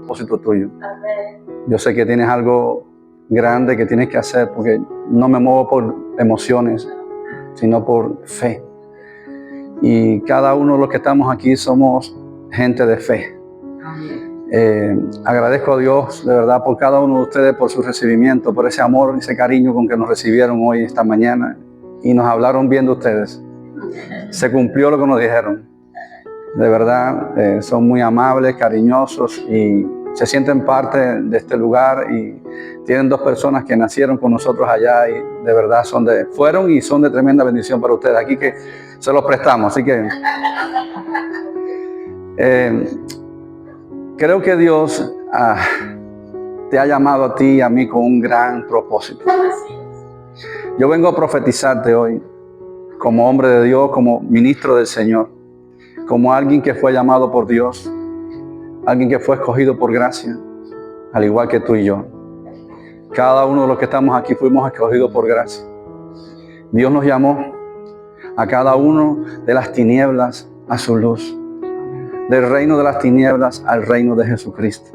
propósito tuyo. Yo sé que tienes algo grande que tienes que hacer, porque no me muevo por emociones, sino por fe. Y cada uno de los que estamos aquí somos gente de fe. Agradezco a Dios de verdad por cada uno de ustedes, por su recibimiento, por ese amor y ese cariño con que nos recibieron hoy, esta mañana, y nos hablaron bien de ustedes. Se cumplió lo que nos dijeron. De verdad, son muy amables, cariñosos y se sienten parte de este lugar, y tienen 2 personas que nacieron con nosotros allá y de verdad fueron y son de tremenda bendición para ustedes. Aquí que se los prestamos, así que creo que Dios te ha llamado a ti y a mí con un gran propósito. Yo vengo a profetizarte hoy como hombre de Dios, como ministro del Señor, como alguien que fue llamado por Dios, alguien que fue escogido por gracia, al igual que tú y yo. Cada uno de los que estamos aquí fuimos escogidos por gracia. Dios nos llamó a cada uno de las tinieblas a su luz, del reino de las tinieblas al reino de Jesucristo.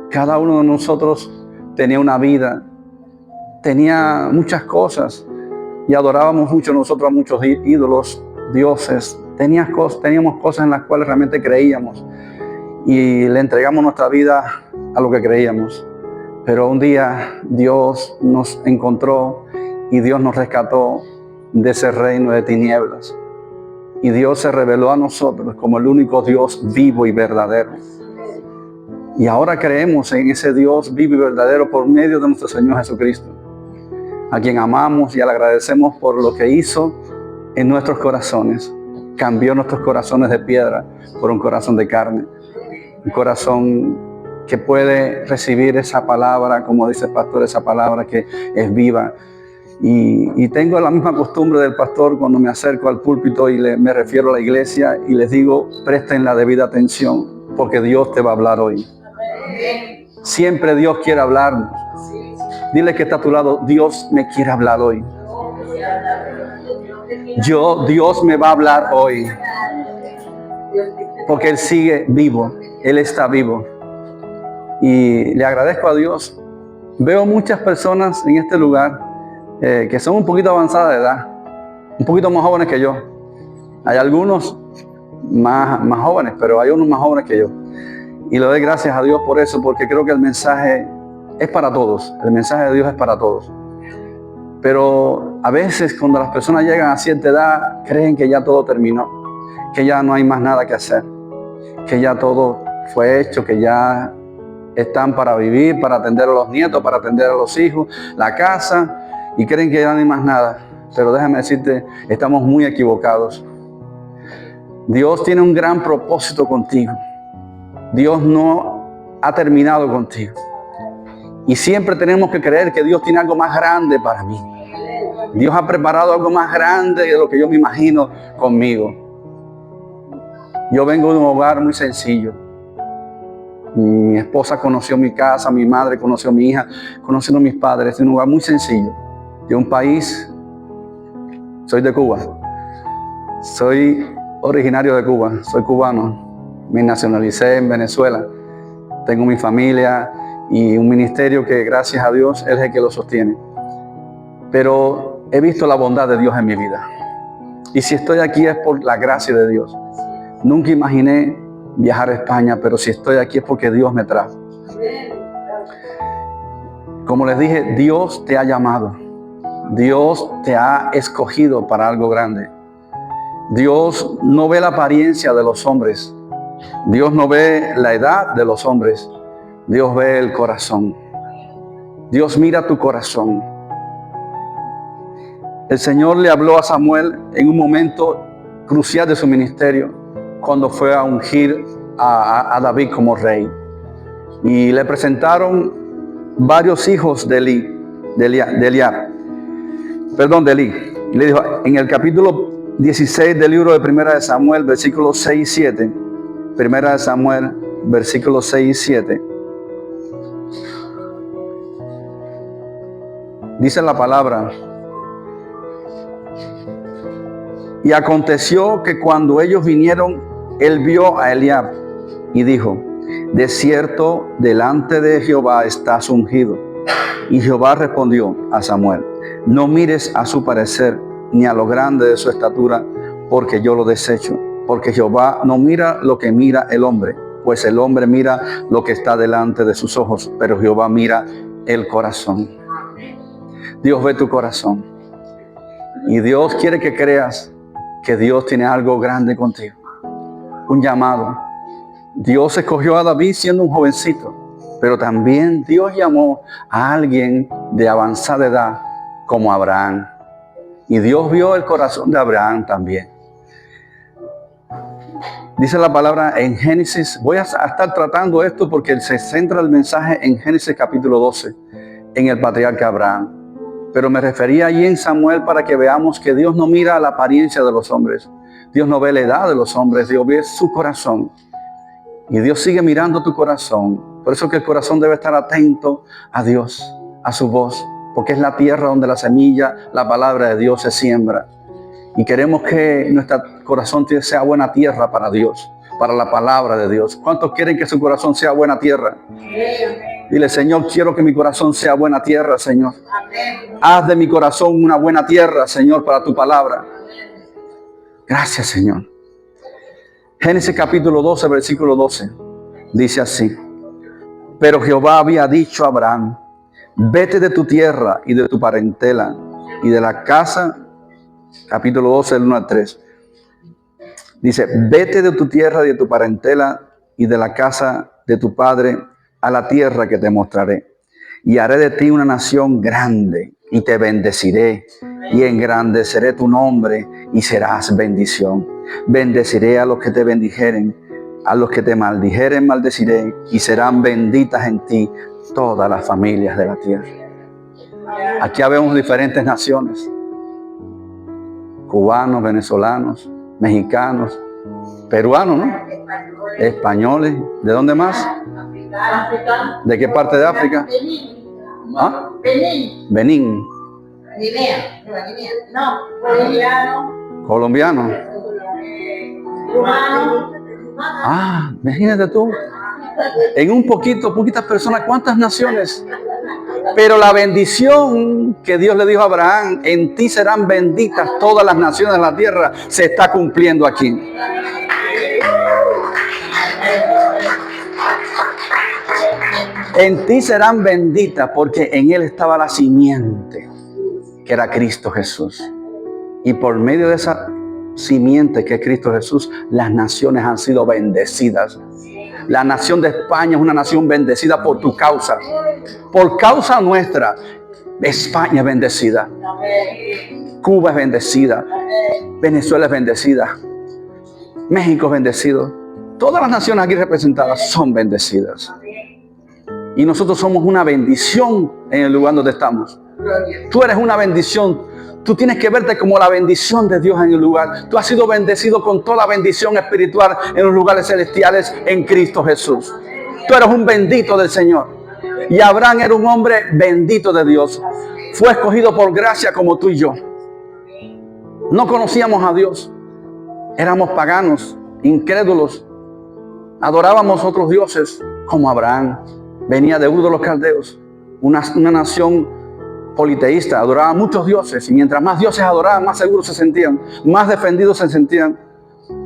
Cada uno de nosotros tenía una vida, tenía muchas cosas, y adorábamos mucho nosotros a muchos ídolos, dioses. Teníamos cosas en las cuales realmente creíamos y le entregamos nuestra vida a lo que creíamos. Pero un día Dios nos encontró y Dios nos rescató de ese reino de tinieblas. Y Dios se reveló a nosotros como el único Dios vivo y verdadero. Y ahora creemos en ese Dios vivo y verdadero por medio de nuestro Señor Jesucristo, a quien amamos y le agradecemos por lo que hizo en nuestros corazones. Cambió nuestros corazones de piedra por un corazón de carne. Un corazón que puede recibir esa palabra, como dice el pastor, esa palabra que es viva. Y tengo la misma costumbre del pastor cuando me acerco al púlpito y me refiero a la iglesia y les digo, presten la debida atención, porque Dios te va a hablar hoy. Siempre Dios quiere hablarnos. Dile que está a tu lado, Dios me quiere hablar hoy. Dios me va a hablar hoy. Porque Él sigue vivo, Él está vivo. Y le agradezco a Dios. Veo muchas personas en este lugar que son un poquito avanzadas de edad, un poquito más jóvenes que yo. Hay algunos más jóvenes, pero hay unos más jóvenes que yo. Y le doy gracias a Dios por eso, porque creo que el mensaje es para todos. El mensaje de Dios es para todos. Pero a veces cuando las personas llegan a cierta edad, creen que ya todo terminó, que ya no hay más nada que hacer, que ya todo fue hecho, que ya están para vivir, para atender a los nietos, para atender a los hijos, la casa, y creen que ya no hay más nada. Pero déjame decirte, estamos muy equivocados. Dios tiene un gran propósito contigo. Dios no ha terminado contigo. Y siempre tenemos que creer que Dios tiene algo más grande para mí. Dios ha preparado algo más grande de lo que yo me imagino conmigo. Yo vengo de un hogar muy sencillo. Mi esposa conoció mi casa, mi madre conoció a mi hija, conociendo a mis padres, de un lugar muy sencillo, de un país. Soy de Cuba. Soy originario de Cuba, soy cubano. Me nacionalicé en Venezuela. Tengo mi familia y un ministerio que, gracias a Dios, Él es el que lo sostiene. Pero he visto la bondad de Dios en mi vida. Y si estoy aquí es por la gracia de Dios. Nunca imaginé viajar a España, pero si estoy aquí es porque Dios me trajo. Como les dije, Dios te ha llamado. Dios te ha escogido para algo grande. Dios no ve la apariencia de los hombres. Dios no ve la edad de los hombres. Dios ve el corazón. Dios mira tu corazón. El Señor le habló a Samuel en un momento crucial de su ministerio, cuando fue a ungir a David como rey. Y le presentaron varios hijos de Eli. Y le dijo, en el capítulo 16 del libro de Primera de Samuel, versículos 6 y 7. Primera de Samuel, versículos 6 y 7. Dice la palabra: y aconteció que cuando ellos vinieron, él vio a Eliab y dijo: De cierto, delante de Jehová estás ungido. Y Jehová respondió a Samuel: no mires a su parecer, ni a lo grande de su estatura, porque yo lo desecho. Porque Jehová no mira lo que mira el hombre, pues el hombre mira lo que está delante de sus ojos, pero Jehová mira el corazón. Dios ve tu corazón. Y Dios quiere que creas que Dios tiene algo grande contigo. Un llamado. Dios escogió a David siendo un jovencito, pero también Dios llamó a alguien de avanzada edad como Abraham. Y Dios vio el corazón de Abraham también. Dice la palabra en Génesis, voy a estar tratando esto porque se centra el mensaje en Génesis capítulo 12, en el patriarca Abraham. Pero me refería allí en Samuel para que veamos que Dios no mira la apariencia de los hombres. Dios no ve la edad de los hombres, Dios ve su corazón. Y Dios sigue mirando tu corazón. Por eso que el corazón debe estar atento a Dios, a su voz, porque es la tierra donde la semilla, la palabra de Dios se siembra. Y queremos que nuestro corazón sea buena tierra para Dios, para la palabra de Dios. ¿Cuántos quieren que su corazón sea buena tierra? Dile: Señor, quiero que mi corazón sea buena tierra, Señor. Haz de mi corazón una buena tierra, Señor, para tu palabra. Gracias, Señor. Génesis capítulo 12, versículo 12. Dice así: pero Jehová había dicho a Abraham: vete de tu tierra y de tu parentela y de la casa. Capítulo 12, del 1 al 3. Dice: vete de tu tierra y de tu parentela y de la casa de tu padre a la tierra que te mostraré. Y haré de ti una nación grande y te bendeciré y engrandeceré tu nombre y serás bendición. Bendeciré a los que te bendijeren, a los que te maldijeren maldeciré, y serán benditas en ti todas las familias de la tierra. Aquí vemos diferentes naciones: cubanos, venezolanos, mexicanos, peruanos, ¿no? Españoles. ¿De dónde más? ¿De qué parte de África? ¿Ah? Benín. Colombiano. Ah, imagínate tú. En poquitas personas, ¿cuántas naciones? Pero la bendición que Dios le dijo a Abraham: en ti serán benditas todas las naciones de la tierra, se está cumpliendo aquí. En ti serán benditas, porque en él estaba la simiente, que era Cristo Jesús. Y por medio de esa simiente que es Cristo Jesús, las naciones han sido bendecidas. La nación de España es una nación bendecida por tu causa. Por causa nuestra, España es bendecida. Cuba es bendecida. Venezuela es bendecida. México es bendecido. Todas las naciones aquí representadas son bendecidas. Y nosotros somos una bendición en el lugar donde estamos. Tú eres una bendición. Tú tienes que verte como la bendición de Dios en el lugar. Tú has sido bendecido con toda bendición espiritual en los lugares celestiales en Cristo Jesús. Tú eres un bendito del Señor. Y Abraham era un hombre bendito de Dios. Fue escogido por gracia como tú y yo. No conocíamos a Dios. Éramos paganos, incrédulos. Adorábamos otros dioses como Abraham. Venía de Ur de los Caldeos, una nación politeísta, adoraba muchos dioses, y mientras más dioses adoraban, más seguros se sentían, más defendidos se sentían,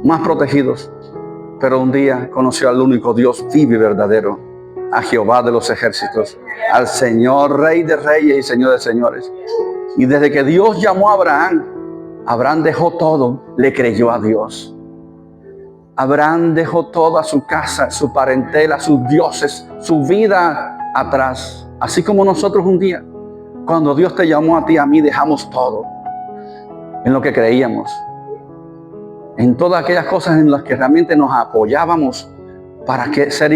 más protegidos. Pero un día conoció al único Dios vivo y verdadero, a Jehová de los ejércitos, al Señor, Rey de reyes y Señor de señores. Y desde que Dios llamó a Abraham, Abraham dejó todo, le creyó a Dios. Abraham dejó toda su casa, su parentela, sus dioses, su vida atrás. Así como nosotros un día, cuando Dios te llamó a ti y a mí, dejamos todo en lo que creíamos, en todas aquellas cosas en las que realmente nos apoyábamos para ser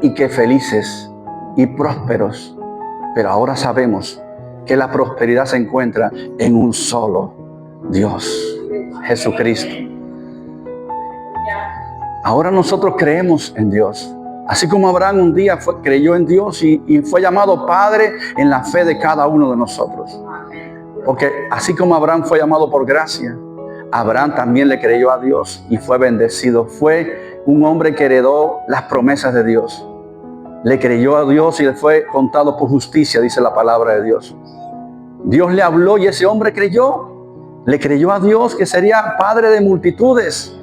y que felices y prósperos. Pero ahora sabemos que la prosperidad se encuentra en un solo Dios, Jesucristo. Ahora nosotros creemos en Dios. Así como Abraham un día creyó en Dios y fue llamado Padre en la fe de cada uno de nosotros. Porque así como Abraham fue llamado por gracia, Abraham también le creyó a Dios y fue bendecido. Fue un hombre que heredó las promesas de Dios. Le creyó a Dios y le fue contado por justicia, dice la palabra de Dios. Dios le habló y ese hombre creyó. Le creyó a Dios que sería padre de multitudes.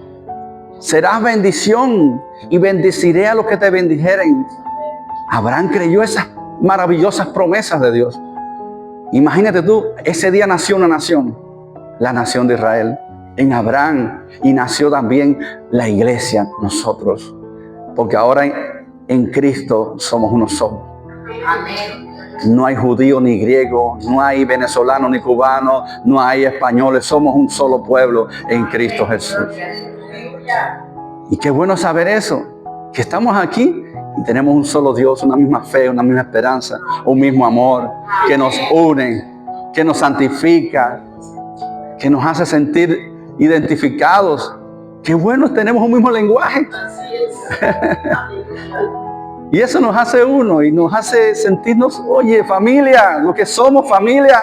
Serás bendición y bendeciré a los que te bendijeren. Abraham creyó esas maravillosas promesas de Dios. Imagínate tú, ese día nació una nación, la nación de Israel, en Abraham, y nació también la iglesia, nosotros, porque ahora en Cristo somos uno solo. No hay judío ni griego, no hay venezolano ni cubano, no hay españoles, somos un solo pueblo en Cristo Jesús. Y qué bueno saber eso, que estamos aquí y tenemos un solo Dios, una misma fe, una misma esperanza, un mismo amor que nos une, que nos santifica, que nos hace sentir identificados. Qué bueno, tenemos un mismo lenguaje. Y eso nos hace uno y nos hace sentirnos, oye, familia, lo que somos, familia.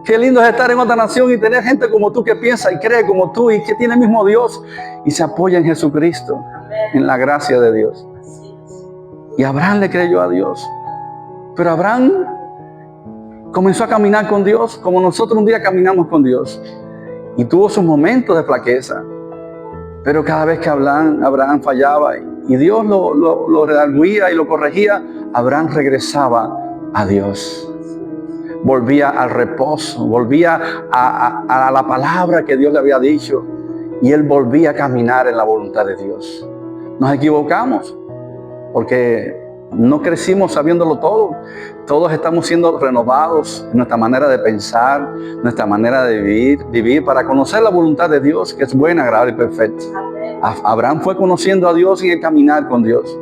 Qué lindo es estar en otra nación y tener gente como tú que piensa y cree como tú y que tiene el mismo Dios y se apoya en Jesucristo, en la gracia de Dios. Y Abraham le creyó a Dios. Pero Abraham comenzó a caminar con Dios como nosotros un día caminamos con Dios. Y tuvo sus momentos de flaqueza. Pero cada vez que Abraham fallaba y Dios lo redarguía y lo corregía, Abraham regresaba a Dios. Volvía al reposo, volvía a la palabra que Dios le había dicho. Y él volvía a caminar en la voluntad de Dios. Nos equivocamos porque no crecimos sabiéndolo todo. Todos estamos siendo renovados en nuestra manera de pensar, nuestra manera de vivir para conocer la voluntad de Dios, que es buena, agradable y perfecta. Abraham fue conociendo a Dios en el caminar con Dios.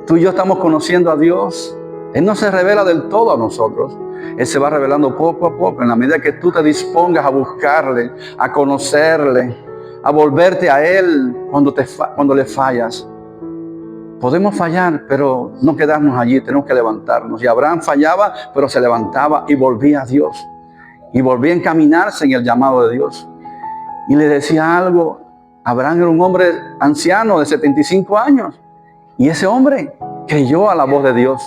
Tú y yo estamos conociendo a Dios. Él no se revela del todo a nosotros. Él se va revelando poco a poco, en la medida que tú te dispongas a buscarle, a conocerle, a volverte a Él cuando le fallas. Podemos fallar, pero no quedarnos allí, tenemos que levantarnos. Y Abraham fallaba, pero se levantaba y volvía a Dios. Y volvía a encaminarse en el llamado de Dios. Y le decía algo, Abraham era un hombre anciano de 75 años. Y ese hombre creyó a la voz de Dios.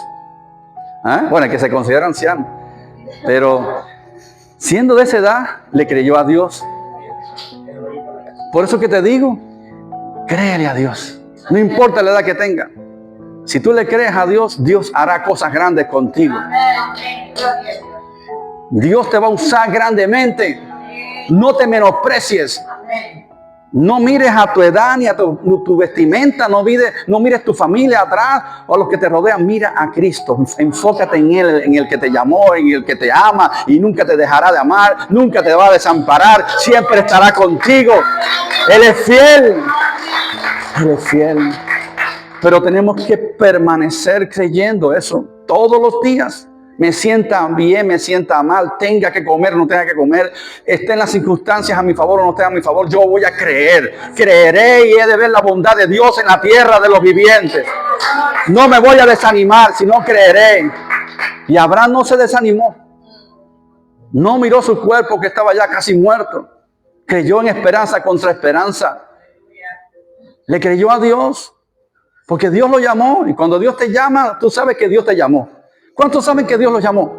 Bueno, que se considera anciano. Pero siendo de esa edad, le creyó a Dios. Por eso que te digo, créele a Dios. No importa la edad que tenga. Si tú le crees a Dios, Dios hará cosas grandes contigo. Dios te va a usar grandemente. No te menosprecies. No mires a tu edad ni a tu vestimenta. No mires tu familia atrás o a los que te rodean. Mira a Cristo. Enfócate en Él, en el que te llamó, en el que te ama y nunca te dejará de amar. Nunca te va a desamparar. Siempre estará contigo. Él es fiel. Él es fiel. Pero tenemos que permanecer creyendo eso todos los días. Me sienta bien, me sienta mal, tenga que comer, no tenga que comer, estén las circunstancias a mi favor o no estén a mi favor, yo voy a creer. Creeré y he de ver la bondad de Dios en la tierra de los vivientes. No me voy a desanimar, sino creeré. Y Abraham no se desanimó. No miró su cuerpo que estaba ya casi muerto. Creyó en esperanza contra esperanza. Le creyó a Dios, porque Dios lo llamó. Y cuando Dios te llama, tú sabes que Dios te llamó. ¿Cuántos saben que Dios los llamó?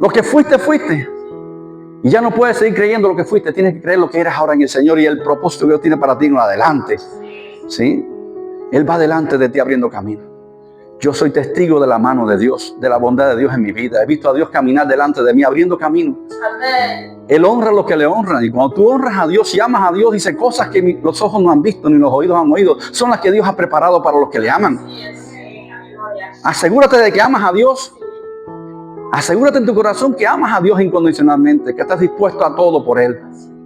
Lo que fuiste, fuiste. Y ya no puedes seguir creyendo lo que fuiste. Tienes que creer lo que eres ahora en el Señor y el propósito que Dios tiene para ti en adelante. ¿Sí? Él va delante de ti abriendo camino. Yo soy testigo de la mano de Dios, de la bondad de Dios en mi vida. He visto a Dios caminar delante de mí, abriendo camino. Él honra a los que le honran. Y cuando tú honras a Dios y amas a Dios, dice cosas que los ojos no han visto ni los oídos han oído. Son las que Dios ha preparado para los que le aman. Asegúrate de que amas a Dios. Asegúrate en tu corazón que amas a Dios incondicionalmente, que estás dispuesto a todo por Él,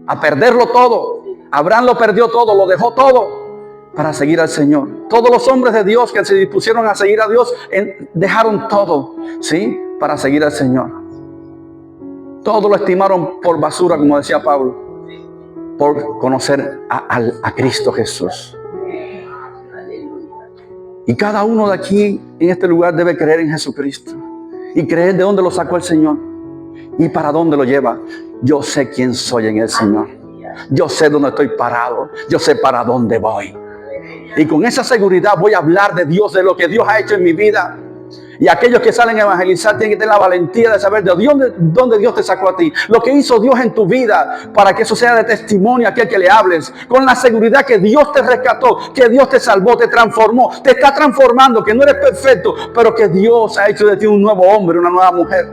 a perderlo todo. Abraham lo perdió todo, lo dejó todo para seguir al Señor. Todos los hombres de Dios que se dispusieron a seguir a Dios dejaron todo, ¿sí? Para seguir al Señor. Todo lo estimaron por basura, como decía Pablo, por conocer a Cristo Jesús. Y cada uno de aquí en este lugar debe creer en Jesucristo y creer de dónde lo sacó el Señor y para dónde lo lleva. Yo sé quién soy en el Señor. Yo sé dónde estoy parado. Yo sé para dónde voy. Y con esa seguridad voy a hablar de Dios, de lo que Dios ha hecho en mi vida. Y aquellos que salen a evangelizar tienen que tener la valentía de saber de dónde Dios te sacó a ti. Lo que hizo Dios en tu vida, para que eso sea de testimonio a aquel que le hables. Con la seguridad que Dios te rescató, que Dios te salvó, te transformó, te está transformando, que no eres perfecto, pero que Dios ha hecho de ti un nuevo hombre, una nueva mujer.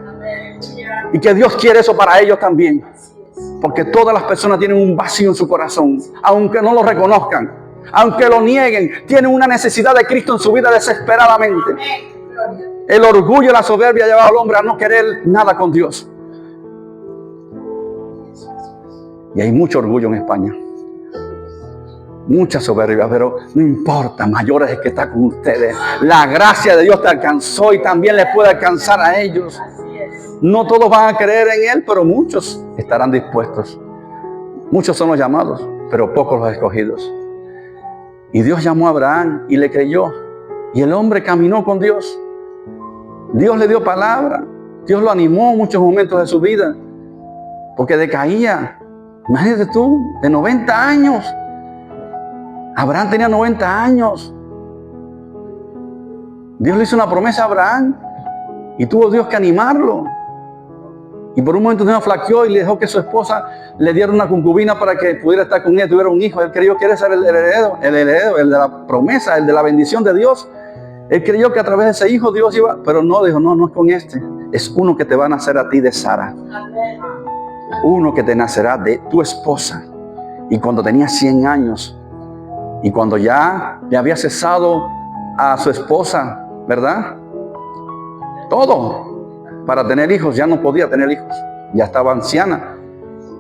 Y que Dios quiere eso para ellos también. Porque todas las personas tienen un vacío en su corazón, aunque no lo reconozcan, aunque lo nieguen, tienen una necesidad de Cristo en su vida desesperadamente. El orgullo y la soberbia ha llevado al hombre a no querer nada con Dios. Y hay mucho orgullo en España. Mucha soberbia, pero no importa, mayor es el que está con ustedes. La gracia de Dios te alcanzó y también les puede alcanzar a ellos. No todos van a creer en Él, pero muchos estarán dispuestos. Muchos son los llamados, pero pocos los escogidos. Y Dios llamó a Abraham y le creyó. Y el hombre caminó con Dios. Dios le dio palabra. Dios lo animó en muchos momentos de su vida. Porque decaía. Imagínate tú, de 90 años. Abraham tenía 90 años. Dios le hizo una promesa a Abraham. Y tuvo Dios que animarlo. Y por un momento Dios flaqueó y le dejó que su esposa le diera una concubina para que pudiera estar con ella, tuviera un hijo. Él creyó que era ser el heredero, el de la promesa, el de la bendición de Dios. Él creyó que a través de ese hijo Dios iba, pero no, dijo, no es con este. Es uno que te va a nacer a ti de Sara. Uno que te nacerá de tu esposa. Y cuando tenía 100 años, y cuando ya le había cesado a su esposa, ¿verdad? Todo. Para tener hijos, ya no podía tener hijos. Ya estaba anciana.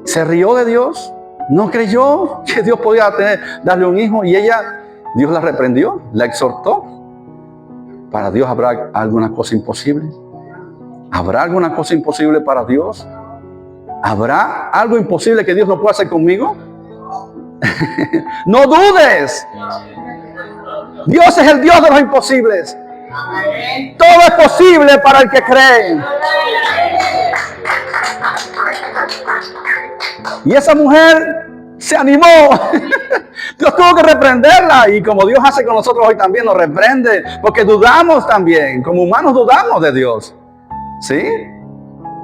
Se rió de Dios. No creyó que Dios podía darle un hijo. Y Dios la reprendió, la exhortó. ¿Para Dios habrá alguna cosa imposible? ¿Habrá alguna cosa imposible para Dios? ¿Habrá algo imposible que Dios no pueda hacer conmigo? No dudes. Dios es el Dios de los imposibles. Todo es posible para el que cree. Y esa mujer se animó. Dios tuvo que reprenderla. Y como Dios hace con nosotros hoy también, nos reprende. Porque dudamos también. Como humanos dudamos de Dios. ¿Sí?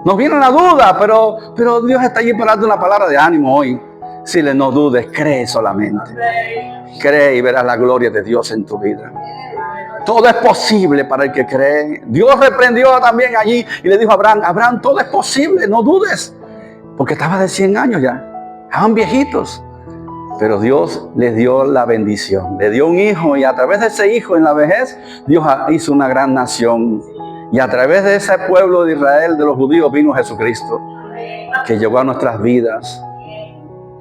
Nos viene la duda, pero Dios está allí para darte una palabra de ánimo hoy. Dile, no dudes, cree solamente. Cree y verás la gloria de Dios en tu vida. Todo es posible para el que cree. Dios reprendió también allí y le dijo a Abraham, todo es posible, no dudes. Porque estaba de 100 años ya. Estaban viejitos. Pero Dios les dio la bendición. Le dio un hijo y a través de ese hijo en la vejez, Dios hizo una gran nación. Y a través de ese pueblo de Israel, de los judíos, vino Jesucristo. Que llegó a nuestras vidas.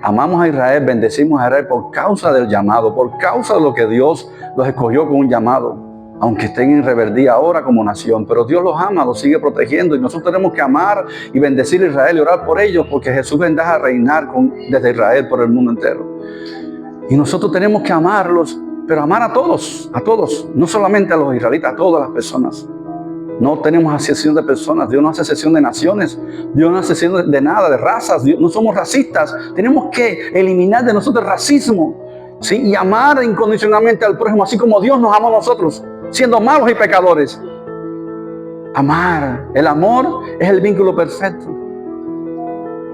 Amamos a Israel, bendecimos a Israel por causa del llamado, por causa de lo que Dios los escogió con un llamado. Aunque estén en rebeldía ahora como nación, pero Dios los ama, los sigue protegiendo y nosotros tenemos que amar y bendecir a Israel y orar por ellos porque Jesús vendrá a reinar desde Israel por el mundo entero. Y nosotros tenemos que amarlos, pero amar a todos, no solamente a los israelitas, a todas las personas. No tenemos asociación de personas, Dios no hace asociación de naciones, Dios no hace asociación de nada, de razas, no somos racistas. Tenemos que eliminar de nosotros el racismo, ¿sí? Y amar incondicionalmente al prójimo, así como Dios nos ama a nosotros, siendo malos y pecadores. Amar, el amor es el vínculo perfecto.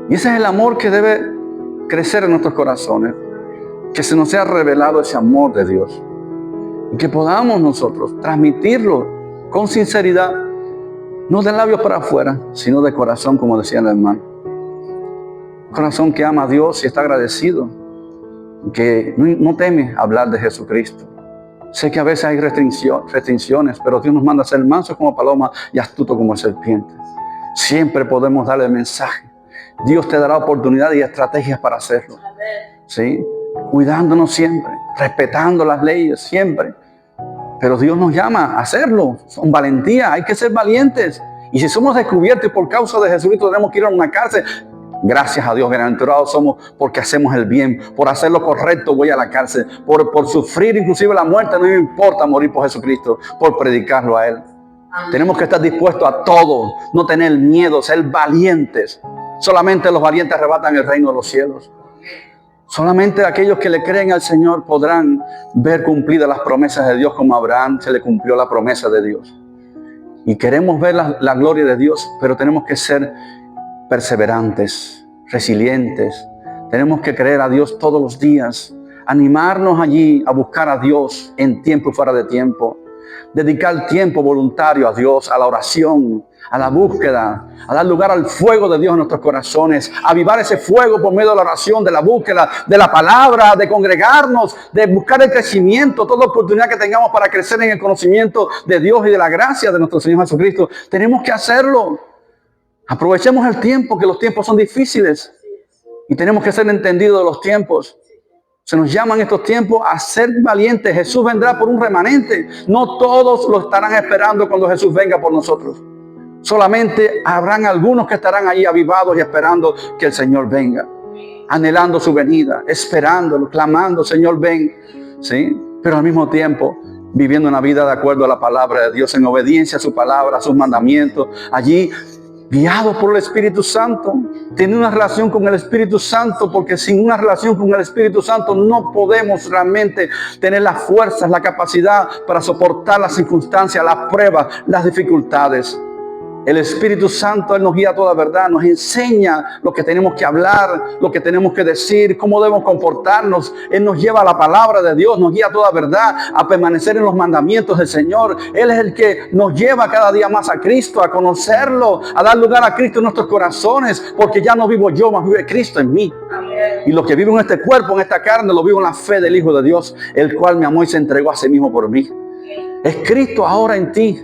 Y ese es el amor que debe crecer en nuestros corazones, que se nos sea revelado ese amor de Dios y que podamos nosotros transmitirlo con sinceridad, no de labios para afuera, sino de corazón, como decía el hermano. Corazón que ama a Dios y está agradecido, que no teme hablar de Jesucristo. Sé que a veces hay restricciones, pero Dios nos manda a ser mansos como paloma y astutos como serpientes. Siempre podemos darle el mensaje. Dios te dará oportunidad y estrategias para hacerlo. ¿Sí? Cuidándonos siempre, respetando las leyes siempre. Pero Dios nos llama a hacerlo, con valentía, hay que ser valientes. Y si somos descubiertos por causa de Jesucristo tenemos que ir a una cárcel, gracias a Dios, bienaventurados somos porque hacemos el bien, por hacer lo correcto voy a la cárcel, por sufrir inclusive la muerte, no me importa morir por Jesucristo, por predicarlo a Él. Amén. Tenemos que estar dispuestos a todo, no tener miedo, ser valientes. Solamente los valientes arrebatan el reino de los cielos. Solamente aquellos que le creen al Señor podrán ver cumplidas las promesas de Dios, como a Abraham se le cumplió la promesa de Dios. Y queremos ver la gloria de Dios, pero tenemos que ser perseverantes, resilientes. Tenemos que creer a Dios todos los días, animarnos allí a buscar a Dios en tiempo y fuera de tiempo. Dedicar tiempo voluntario a Dios, a la oración, a la búsqueda, a dar lugar al fuego de Dios en nuestros corazones, avivar ese fuego por medio de la oración, de la búsqueda, de la palabra, de congregarnos, de buscar el crecimiento, toda oportunidad que tengamos para crecer en el conocimiento de Dios y de la gracia de nuestro Señor Jesucristo. Tenemos que hacerlo. Aprovechemos el tiempo, que los tiempos son difíciles y tenemos que ser entendidos de los tiempos. Se nos llaman estos tiempos a ser valientes. Jesús vendrá por un remanente. No todos lo estarán esperando cuando Jesús venga por nosotros. Solamente habrán algunos que estarán ahí avivados y esperando que el Señor venga. Anhelando su venida, esperándolo, clamando, Señor, ven. ¿Sí? Pero al mismo tiempo viviendo una vida de acuerdo a la palabra de Dios, en obediencia a su palabra, a sus mandamientos. Allí guiados por el Espíritu Santo, tener una relación con el Espíritu Santo, porque sin una relación con el Espíritu Santo no podemos realmente tener las fuerzas, la capacidad para soportar las circunstancias, las pruebas, las dificultades. El Espíritu Santo, Él nos guía a toda verdad, nos enseña lo que tenemos que hablar, lo que tenemos que decir, cómo debemos comportarnos. Él nos lleva a la palabra de Dios, nos guía a toda verdad, a permanecer en los mandamientos del Señor. Él es el que nos lleva cada día más a Cristo, a conocerlo, a dar lugar a Cristo en nuestros corazones, porque ya no vivo yo, más vive Cristo en mí. Y lo que vivo en este cuerpo, en esta carne, lo vivo en la fe del Hijo de Dios, el cual me amó y se entregó a sí mismo por mí. Es Cristo ahora en ti.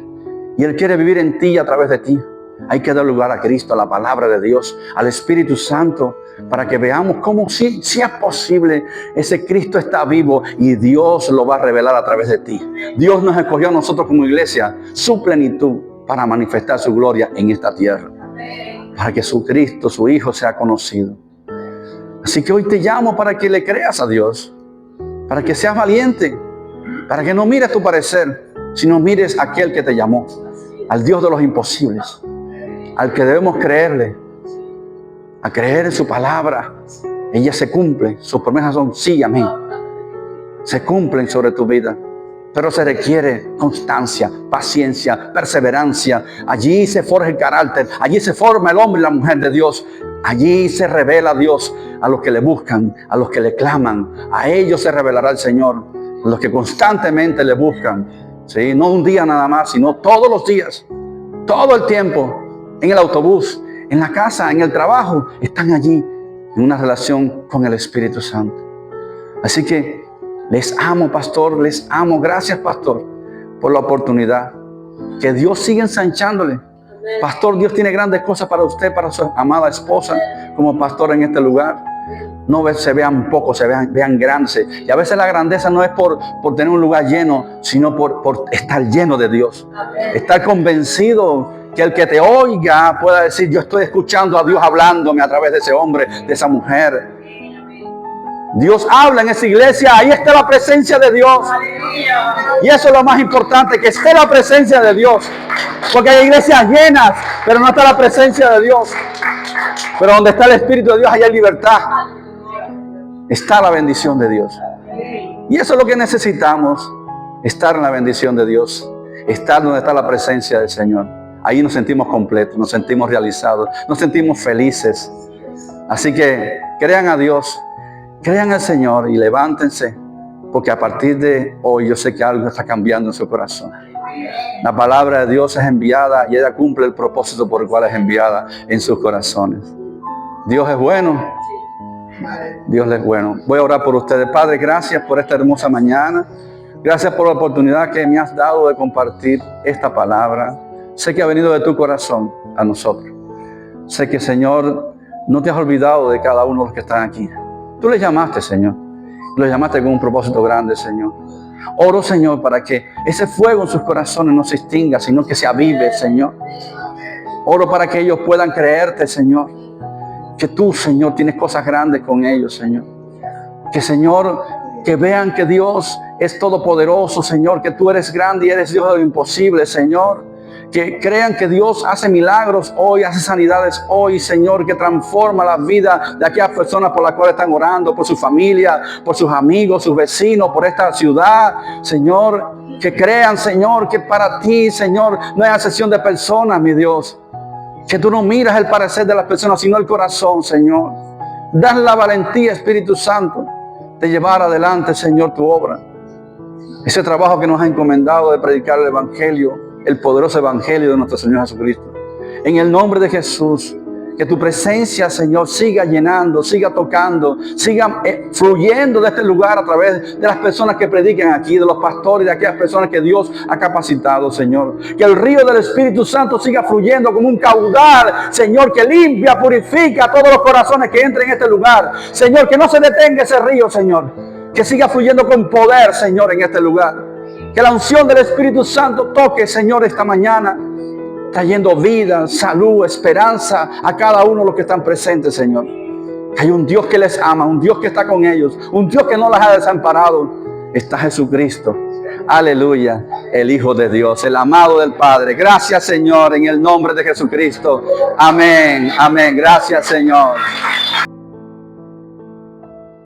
Y Él quiere vivir en ti y a través de ti. Hay que dar lugar a Cristo, a la palabra de Dios, al Espíritu Santo, para que veamos cómo si es posible, ese Cristo está vivo y Dios lo va a revelar a través de ti. Dios nos escogió a nosotros como iglesia, su plenitud, para manifestar su gloria en esta tierra. Para que su Cristo, su Hijo, sea conocido. Así que hoy te llamo para que le creas a Dios, para que seas valiente, para que no mires tu parecer, sino mires a aquel que te llamó, al Dios de los imposibles, al que debemos creerle, a creer en su palabra. Ella se cumple, sus promesas son sí, amén. Se cumplen sobre tu vida, pero se requiere constancia, paciencia, perseverancia. Allí se forja el carácter, allí se forma el hombre y la mujer de Dios. Allí se revela Dios a los que le buscan, a los que le claman. A ellos se revelará el Señor, a los que constantemente le buscan. ¿Sí? No un día nada más, sino todos los días, todo el tiempo, en el autobús, en la casa, en el trabajo, están allí en una relación con el Espíritu Santo. Así que les amo, pastor, les amo. Gracias, pastor, por la oportunidad. Que Dios siga ensanchándole. Pastor, Dios tiene grandes cosas para usted, para su amada esposa, como pastor en este lugar. No se vean pocos, vean grandes. Y a veces la grandeza no es por tener un lugar lleno, sino por estar lleno de Dios. Estar convencido que el que te oiga pueda decir: yo estoy escuchando a Dios hablándome a través de ese hombre, de esa mujer. Dios habla en esa iglesia, ahí está la presencia de Dios. Y eso es lo más importante, que esté la presencia de Dios. Porque hay iglesias llenas, pero no está la presencia de Dios. Pero donde está el Espíritu de Dios, allá hay libertad. Está la bendición de Dios. Y eso es lo que necesitamos, estar en la bendición de Dios, estar donde está la presencia del Señor. Ahí nos sentimos completos, nos sentimos realizados, nos sentimos felices. Así que crean a Dios, crean al Señor y levántense, porque a partir de hoy yo sé que algo está cambiando en su corazón. La palabra de Dios es enviada y ella cumple el propósito por el cual es enviada en sus corazones. Dios es bueno. Dios es bueno. Voy a orar por ustedes. Padre, gracias por esta hermosa mañana. Gracias por la oportunidad que me has dado de compartir esta palabra. Sé que ha venido de tu corazón a nosotros. Sé que, Señor, no te has olvidado de cada uno de los que están aquí. Tú les llamaste, Señor. Los llamaste con un propósito grande, Señor. Oro, Señor, para que ese fuego en sus corazones no se extinga, sino que se avive, Señor. Oro para que ellos puedan creerte, Señor. Que tú, Señor, tienes cosas grandes con ellos, Señor. Que, Señor, que vean que Dios es todopoderoso, Señor. Que tú eres grande y eres Dios de lo imposible, Señor. Que crean que Dios hace milagros hoy, hace sanidades hoy, Señor, que transforma la vida de aquellas personas por las cuales están orando, por su familia, por sus amigos, sus vecinos, por esta ciudad, Señor. Que crean, Señor, que para ti, Señor, no hay acepción de personas, mi Dios. Que tú no miras el parecer de las personas, sino el corazón, Señor. Das la valentía, Espíritu Santo, de llevar adelante, Señor, tu obra. Ese trabajo que nos ha encomendado de predicar el Evangelio, el poderoso Evangelio de nuestro Señor Jesucristo. En el nombre de Jesús, que tu presencia, Señor, siga llenando, siga tocando, siga fluyendo de este lugar a través de las personas que predican aquí, de los pastores, de aquellas personas que Dios ha capacitado, Señor. Que el río del Espíritu Santo siga fluyendo como un caudal, Señor, que limpia, purifica todos los corazones que entren en este lugar. Señor, que no se detenga ese río, Señor. Que siga fluyendo con poder, Señor, en este lugar. Que la unción del Espíritu Santo toque, Señor, esta mañana, trayendo vida, salud, esperanza a cada uno de los que están presentes, Señor. Hay un Dios que les ama, un Dios que está con ellos, un Dios que no las ha desamparado. Está Jesucristo. Aleluya, el Hijo de Dios, el amado del Padre. Gracias, Señor, en el nombre de Jesucristo. Amén, amén. Gracias, Señor.